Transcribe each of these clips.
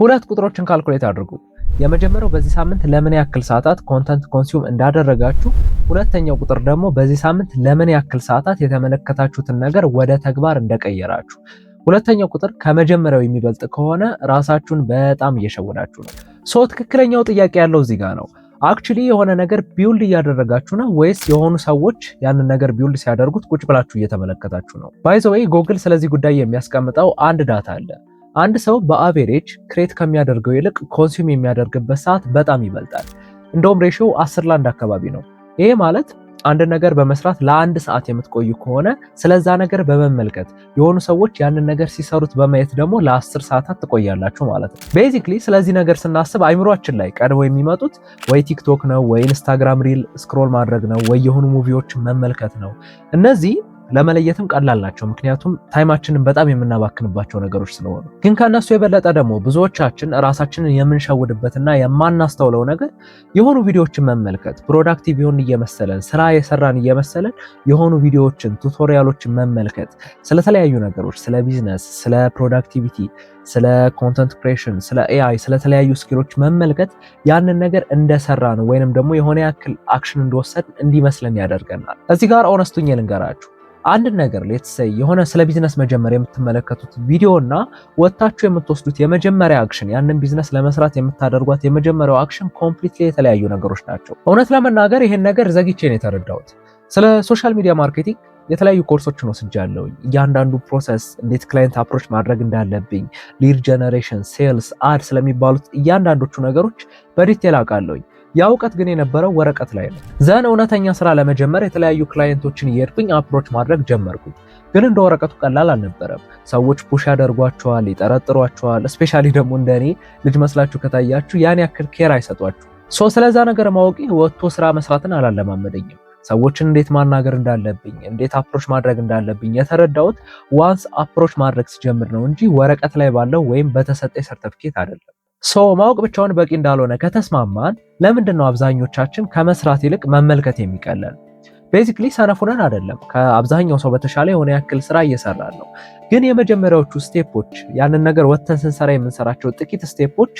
ሁለት ቁጥሮችን ካልኩሌት አድርጉ። የመጀመሪያው በዚህ ሳምንት ለምን ያክል ሰዓታት ኮንተንት ኮንሱም እንዳደረጋችሁ፣ ሁለተኛው ቁጥር ደግሞ በዚህ ሳምንት ለምን ያክል ሰዓታት የተመለከታችሁትን ነገር ወደ ተግባር እንደቀየራችሁ። ሁለተኛው ቁጥር ከመጀመሪያው የሚበልጥ ከሆነ ራሳችሁን በጣም እየሸወዳችሁ ነው። ትክክለኛው ጥያቄ ያለው እዚህ ጋር ነው። አክቹሊ የሆነ ነገር ቢውልድ እያደረጋችሁ ነው ወይስ የሆኑ ሰዎች ያንን ነገር ቢውልድ ሲያደርጉት ቁጭ ብላችሁ እየተመለከታችሁ ነው? ባይ ዘ ዌይ ጎግል ስለዚህ ጉዳይ የሚያስቀምጠው አንድ ዳታ አለ። አንድ ሰው በአቬሬጅ ክሬት ከሚያደርገው ይልቅ ኮንሱም የሚያደርግበት ሰዓት በጣም ይበልጣል። እንደውም ሬሽዮ 10:1 አካባቢ ነው። ይሄ ማለት አንድ ነገር በመስራት ለአንድ ሰዓት የምትቆዩ ከሆነ ስለዛ ነገር በመመልከት የሆኑ ሰዎች ያንን ነገር ሲሰሩት በማየት ደግሞ ለ10 ሰዓታት ትቆያላችሁ ማለት ነው። ቤዚክሊ ስለዚህ ነገር ስናስብ አይምሯችን ላይ ቀድሞ የሚመጡት ወይ ቲክቶክ ነው፣ ወይ ኢንስታግራም ሪል ስክሮል ማድረግ ነው፣ ወይ የሆኑ ሙቪዎችን መመልከት ነው። እነዚህ ለመለየትም ቀላል ናቸው፣ ምክንያቱም ታይማችንን በጣም የምናባክንባቸው ነገሮች ስለሆኑ። ግን ከነሱ የበለጠ ደግሞ ብዙዎቻችን ራሳችንን የምንሸውድበትና የማናስተውለው ነገር የሆኑ ቪዲዮዎችን መመልከት፣ ፕሮዳክቲቭ ይሆን እየመሰለን ስራ የሰራን እየመሰለን የሆኑ ቪዲዮዎችን ቱቶሪያሎችን መመልከት፣ ስለተለያዩ ነገሮች፣ ስለ ቢዝነስ፣ ስለ ፕሮዳክቲቪቲ፣ ስለ ኮንተንት ክሬሽን፣ ስለ ኤአይ፣ ስለተለያዩ ስኪሎች መመልከት ያንን ነገር እንደሰራ ነው ወይንም ደግሞ የሆነ ያክል አክሽን እንደወሰድ እንዲመስለን ያደርገናል። እዚህ ጋር ኦነስቱኝ ልንገራችሁ፣ አንድ ነገር ሌትስ ሴይ የሆነ ስለ ቢዝነስ መጀመር የምትመለከቱት ቪዲዮና ወጣችሁ የምትወስዱት የመጀመሪያ አክሽን ያንን ቢዝነስ ለመስራት የምታደርጓት የመጀመሪያው አክሽን ኮምፕሊትሊ የተለያዩ ነገሮች ናቸው። እውነት ለመናገር ይሄን ነገር ዘግቼ ነው የተረዳሁት። ስለ ሶሻል ሚዲያ ማርኬቲንግ የተለያዩ ኮርሶችን ወስጃለሁ። እያንዳንዱ ፕሮሰስ እንዴት ክላይንት አፕሮች ማድረግ እንዳለብኝ፣ ሊድ ጀነሬሽን፣ ሴልስ፣ አድ ስለሚባሉት እያንዳንዶቹ ነገሮች በዲቴል አውቃለሁ። ያ እውቀት ግን የነበረው ወረቀት ላይ ነው። ዘን እውነተኛ ስራ ለመጀመር የተለያዩ ክላይንቶችን እየሄድኩኝ አፕሮች ማድረግ ጀመርኩኝ። ግን እንደ ወረቀቱ ቀላል አልነበረም። ሰዎች ፑሽ ያደርጓቸዋል፣ ይጠረጥሯቸዋል። እስፔሻሊ ደግሞ እንደኔ ልጅ መስላችሁ ከታያችሁ ያን ያክል ኬር አይሰጧችሁ። ስለዛ ነገር ማወቂ ወጥቶ ስራ መስራትን አላለማመደኝም። ሰዎችን እንዴት ማናገር እንዳለብኝ፣ እንዴት አፕሮች ማድረግ እንዳለብኝ የተረዳሁት ዋንስ አፕሮች ማድረግ ሲጀምር ነው እንጂ ወረቀት ላይ ባለው ወይም በተሰጠኝ ሰርተፊኬት አይደለም። ማወቅ ብቻውን በቂ እንዳልሆነ ከተስማማን ለምንድን ነው አብዛኞቻችን ከመስራት ይልቅ መመልከት የሚቀለን? ቤዚክሊ ሰነፉነን አይደለም፣ ከአብዛኛው ሰው በተሻለ የሆነ ያክል ስራ እየሰራን ነው። ግን የመጀመሪያዎቹ ስቴፖች ያንን ነገር ወተን ስንሰራ የምንሰራቸው ጥቂት ስቴፖች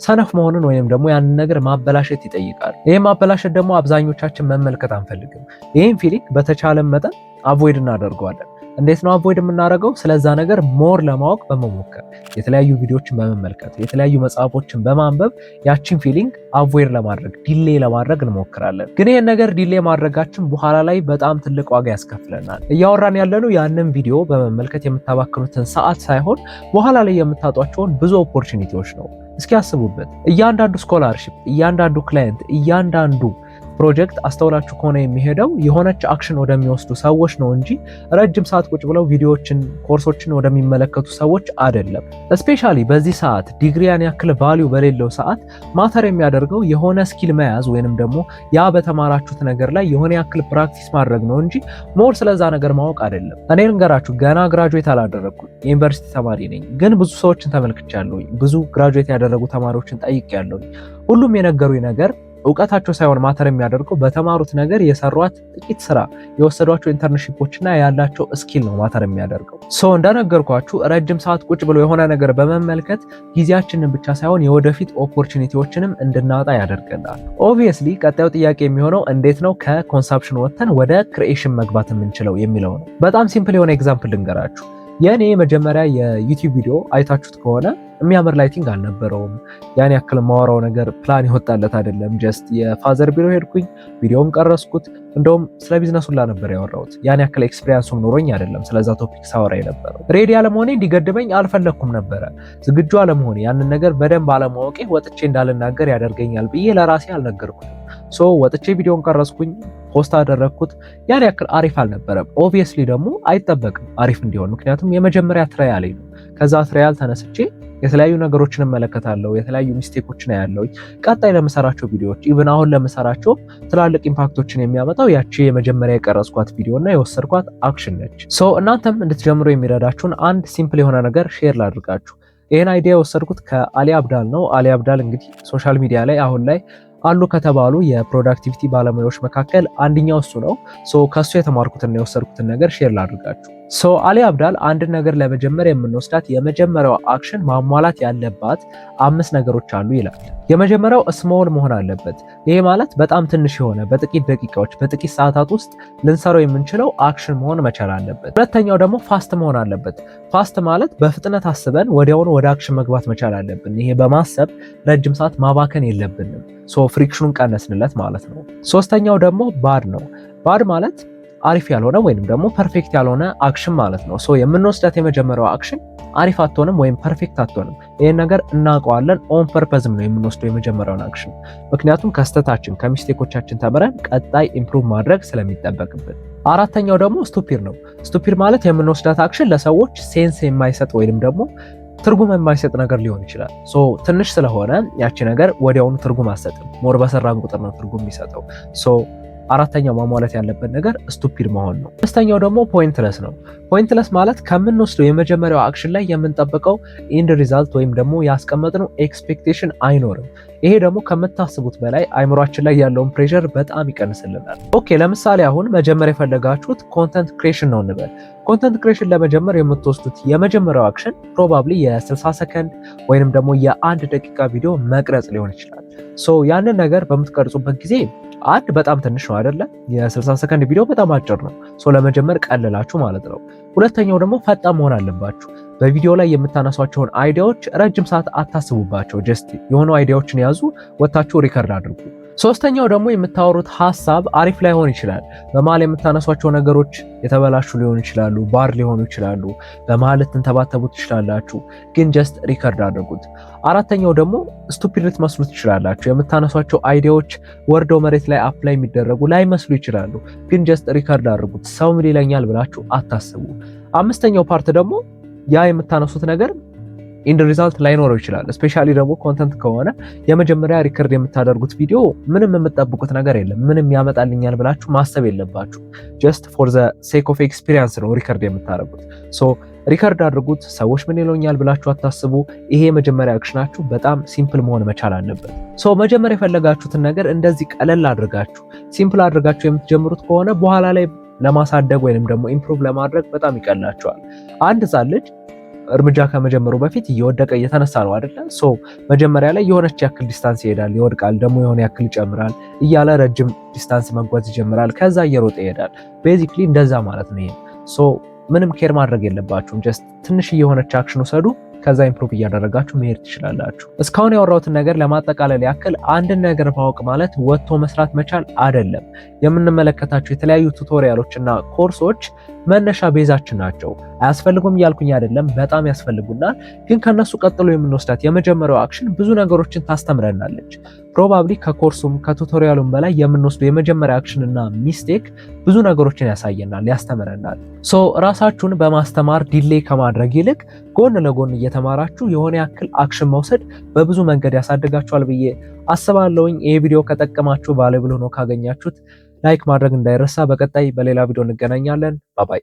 ሰነፍ መሆኑን ወይም ደግሞ ያንን ነገር ማበላሸት ይጠይቃል። ይሄ ማበላሸት ደግሞ አብዛኞቻችን መመልከት አንፈልግም። ይሄን ፊሊንግ በተቻለ መጠን አቮይድ እናደርገዋለን። እንዴት ነው አቮይድ የምናደርገው? ስለዛ ነገር ሞር ለማወቅ በመሞከር የተለያዩ ቪዲዮዎችን በመመልከት የተለያዩ መጽሐፎችን በማንበብ ያቺን ፊሊንግ አቮይድ ለማድረግ ዲሌ ለማድረግ እንሞክራለን። ግን ይሄን ነገር ዲሌ ማድረጋችን በኋላ ላይ በጣም ትልቅ ዋጋ ያስከፍለናል። እያወራን ያለነው ያንን ቪዲዮ በመመልከት የምታባክኑትን ሰዓት ሳይሆን በኋላ ላይ የምታጧቸውን ብዙ ኦፖርቹኒቲዎች ነው። እስኪ ያስቡበት። እያንዳንዱ ስኮላርሺፕ፣ እያንዳንዱ ክላይንት፣ እያንዳንዱ ፕሮጀክት አስተውላችሁ ከሆነ የሚሄደው የሆነች አክሽን ወደሚወስዱ ሰዎች ነው እንጂ ረጅም ሰዓት ቁጭ ብለው ቪዲዮዎችን፣ ኮርሶችን ወደሚመለከቱ ሰዎች አይደለም። እስፔሻሊ በዚህ ሰዓት ዲግሪያን ያክል ቫልዩ በሌለው ሰዓት ማተር የሚያደርገው የሆነ ስኪል መያዝ ወይንም ደግሞ ያ በተማራችሁት ነገር ላይ የሆነ ያክል ፕራክቲስ ማድረግ ነው እንጂ ሞር ስለዛ ነገር ማወቅ አይደለም። እኔ ልንገራችሁ፣ ገና ግራጁዌት አላደረግኩም፣ የዩኒቨርሲቲ ተማሪ ነኝ። ግን ብዙ ሰዎችን ተመልክቻለሁኝ፣ ብዙ ግራጁዌት ያደረጉ ተማሪዎችን ጠይቄያለሁኝ። ሁሉም የነገሩኝ ነገር እውቀታቸው ሳይሆን ማተር የሚያደርገው በተማሩት ነገር የሰሯት ጥቂት ስራ፣ የወሰዷቸው ኢንተርንሺፖችና ያላቸው ስኪል ነው ማተር የሚያደርገው። እንደነገርኳችሁ ረጅም ሰዓት ቁጭ ብሎ የሆነ ነገር በመመልከት ጊዜያችንን ብቻ ሳይሆን የወደፊት ኦፖርቹኒቲዎችንም እንድናጣ ያደርገናል። ኦብቪየስሊ ቀጣዩ ጥያቄ የሚሆነው እንዴት ነው ከኮንሰፕሽን ወጥተን ወደ ክሪኤሽን መግባት የምንችለው የሚለው ነው። በጣም ሲምፕል የሆነ ኤግዛምፕል ልንገራችሁ። የኔ መጀመሪያ የዩቲዩብ ቪዲዮ አይታችሁት ከሆነ የሚያምር ላይቲንግ አልነበረውም። ያን ያክል ማወራው ነገር ፕላን ይወጣለት አይደለም። ጀስት የፋዘር ቢሮ ሄድኩኝ፣ ቪዲዮም ቀረስኩት። እንደውም ስለ ቢዝነሱ ነበር ያወራሁት። ያን ያክል ኤክስፒሪያንሱም ኖሮኝ አይደለም ስለዛ ቶፒክ ሳወራ የነበረው። ሬዲ አለመሆኔ እንዲገድበኝ አልፈለኩም ነበረ። ዝግጁ አለመሆኔ፣ ያንን ነገር በደንብ አለማወቄ ወጥቼ እንዳልናገር ያደርገኛል ብዬ ለራሴ አልነገርኩትም። ወጥቼ ቪዲዮን ቀረስኩኝ፣ ፖስት አደረግኩት። ያን ያክል አሪፍ አልነበረም። ኦብቪየስሊ ደግሞ አይጠበቅም አሪፍ እንዲሆን፣ ምክንያቱም የመጀመሪያ ትራያል ነው። ከዛ ትራያል ተነስቼ የተለያዩ ነገሮችን እመለከታለሁ፣ የተለያዩ ሚስቴኮችን አያለሁ። ቀጣይ ለምሰራቸው ቪዲዮዎች ኢቭን አሁን ለምሰራቸው ትላልቅ ኢምፓክቶችን የሚያመጣው ያቺ የመጀመሪያ የቀረጽኳት ቪዲዮና የወሰድኳት አክሽን ነች። እናንተም እንድትጀምሩ የሚረዳችሁን አንድ ሲምፕል የሆነ ነገር ሼር ላድርጋችሁ። ይሄን አይዲያ የወሰድኩት ከአሊ አብዳል ነው። አሊ አብዳል እንግዲህ ሶሻል ሚዲያ ላይ አሁን ላይ አሉ ከተባሉ የፕሮዳክቲቪቲ ባለሙያዎች መካከል አንደኛው እሱ ነው። ከሱ የተማርኩትና የወሰድኩትን ነገር ሼር ላድርጋችሁ። አሊ አብዳል አንድ ነገር ለመጀመር የምንወስዳት የመጀመሪያው አክሽን ማሟላት ያለባት 5 ነገሮች አሉ ይላል። የመጀመሪያው ስሞል መሆን አለበት። ይሄ ማለት በጣም ትንሽ የሆነ በጥቂት ደቂቃዎች በጥቂት ሰዓታት ውስጥ ልንሰራው የምንችለው አክሽን መሆን መቻል አለበት። ሁለተኛው ደግሞ ፋስት መሆን አለበት። ፋስት ማለት በፍጥነት አስበን ወዲያውኑ ወደ አክሽን መግባት መቻል አለብን። ይሄ በማሰብ ረጅም ሰዓት ማባከን የለብንም። ፍሪክሽኑን ቀነስንለት ማለት ነው። ሶስተኛው ደግሞ ባድ ነው። ባድ ማለት አሪፍ ያልሆነ ወይንም ደግሞ ፐርፌክት ያልሆነ አክሽን ማለት ነው። የምንወስዳት የመጀመሪያው አክሽን አሪፍ አትሆንም ወይም ፐርፌክት አትሆንም። ይሄን ነገር እናውቀዋለን። ኦን ፐርፐዝም ነው የምንወስደው የመጀመሪያውን አክሽን፣ ምክንያቱም ከስተታችን ከሚስቴኮቻችን ተምረን ቀጣይ ኢምፕሩቭ ማድረግ ስለሚጠበቅብን። አራተኛው ደግሞ ስቱፒድ ነው። ስቱፒድ ማለት የምንወስዳት አክሽን ለሰዎች ሴንስ የማይሰጥ ወይንም ደግሞ ትርጉም የማይሰጥ ነገር ሊሆን ይችላል። ትንሽ ስለሆነ ያቺ ነገር ወዲያውኑ ትርጉም አትሰጥም። ሞር በሰራን ቁጥር ነው ትርጉም የሚሰጠው። አራተኛው ማሟላት ያለበት ነገር ስቱፒድ መሆን ነው። አምስተኛው ደግሞ ፖይንትለስ ነው። ፖይንትለስ ማለት ከምንወስደው የመጀመሪያው አክሽን ላይ የምንጠብቀው ኢንድ ሪዛልት ወይም ደግሞ ያስቀመጥነው ኤክስፔክቴሽን አይኖርም። ይሄ ደግሞ ከምታስቡት በላይ አይምሯችን ላይ ያለውን ፕሬሸር በጣም ይቀንስልናል። ለምሳሌ አሁን መጀመር የፈለጋችሁት ኮንተንት ክሬሽን ነው እንበል። ኮንተንት ክሬሽን ለመጀመር የምትወስዱት የመጀመሪያው አክሽን ፕሮባብሊ የ60 ሰከንድ ወይንም ደግሞ የ1 ደቂቃ ቪዲዮ መቅረጽ ሊሆን ይችላል። ያንን ነገር በምትቀርጹበት ጊዜ አንድ በጣም ትንሽ ነው አይደለ? የ60 ሰከንድ ቪዲዮ በጣም አጭር ነው። ለመጀመር ቀለላችሁ ማለት ነው። ሁለተኛው ደግሞ ፈጣን መሆን አለባችሁ። በቪዲዮ ላይ የምታነሷቸውን አይዲያዎች ረጅም ሰዓት አታስቡባቸው። ጀስት የሆኑ አይዲያዎችን ያዙ፣ ወታችሁ ሪከርድ አድርጉ። ሶስተኛው ደግሞ የምታወሩት ሐሳብ አሪፍ ላይሆን ይችላል። በመሃል የምታነሷቸው ነገሮች የተበላሹ ሊሆኑ ይችላሉ፣ ባር ሊሆኑ ይችላሉ። በመሃል ልትንተባተቡ ትችላላችሁ፣ ግን ጀስት ሪከርድ አድርጉት። አራተኛው ደግሞ ስቱፒድ ልትመስሉ ትችላላችሁ። የምታነሷቸው አይዲያዎች ወርደው መሬት ላይ አፕላይ የሚደረጉ ላይመስሉ ይችላሉ፣ ግን ጀስት ሪከርድ አድርጉት። ሰው ምን ይለኛል ብላችሁ አታስቡ። አምስተኛው ፓርት ደግሞ ያ የምታነሱት ነገር ኢንድ ሪዛልት ላይኖረው ይችላል። ስፔሻሊ ደግሞ ኮንተንት ከሆነ የመጀመሪያ ሪከርድ የምታደርጉት ቪዲዮ ምንም የምትጠብቁት ነገር የለም። ምንም ያመጣልኛል ብላችሁ ማሰብ የለባችሁ። ጀስት ፎር ዘ ሴክ ኦፍ ኤክስፒሪየንስ ነው ሪከርድ የምታደርጉት። ሪከርድ አድርጉት። ሰዎች ምን ይለኛል ብላችሁ አታስቡ። ይሄ የመጀመሪያ አክሽናችሁ በጣም ሲምፕል መሆን መቻል አለበት። መጀመሪያ የፈለጋችሁትን ነገር እንደዚህ ቀለል አድርጋችሁ ሲምፕል አድርጋችሁ የምትጀምሩት ከሆነ በኋላ ላይ ለማሳደግ ወይንም ደግሞ ኢምፕሩቭ ለማድረግ በጣም ይቀላችኋል። አንድ ሕፃን ልጅ እርምጃ ከመጀመሩ በፊት እየወደቀ እየተነሳ ነው አይደለ? መጀመሪያ ላይ የሆነች ያክል ዲስታንስ ይሄዳል፣ ይወድቃል፣ ደግሞ የሆነ ያክል ይጨምራል እያለ ረጅም ዲስታንስ መጓዝ ይጀምራል። ከዛ እየሮጠ ይሄዳል። ቤዚክሊ እንደዛ ማለት ነው። ይሄ ምንም ኬር ማድረግ የለባችሁም። ጀስት ትንሽ የሆነች አክሽን ውሰዱ። ከዛ ኢምፕሩቭ እያደረጋችሁ መሄድ ትችላላችሁ። እስካሁን ያወራሁትን ነገር ለማጠቃለል ያክል አንድን ነገር ማወቅ ማለት ወጥቶ መስራት መቻል አይደለም። የምንመለከታቸው የተለያዩ ቱቶሪያሎች እና ኮርሶች መነሻ ቤዛችን ናቸው። አያስፈልጉም እያልኩኝ አይደለም፣ በጣም ያስፈልጉናል። ግን ከነሱ ቀጥሎ የምንወስዳት የመጀመሪያው አክሽን ብዙ ነገሮችን ታስተምረናለች። ፕሮባብሊ ከኮርሱም ከቱቶሪያሉም በላይ የምንወስደው የመጀመሪያ አክሽን እና ሚስቴክ ብዙ ነገሮችን ያሳየናል፣ ያስተምረናል። ራሳችሁን በማስተማር ዲሌይ ከማድረግ ይልቅ ጎን ለጎን እየተማራችሁ የሆነ ያክል አክሽን መውሰድ በብዙ መንገድ ያሳድጋችኋል ብዬ አስባለሁኝ። ይሄ ቪዲዮ ከጠቀማችሁ ቫልዩብል ሆኖ ካገኛችሁት ላይክ ማድረግ እንዳይረሳ። በቀጣይ በሌላ ቪዲዮ እንገናኛለን። ባባይ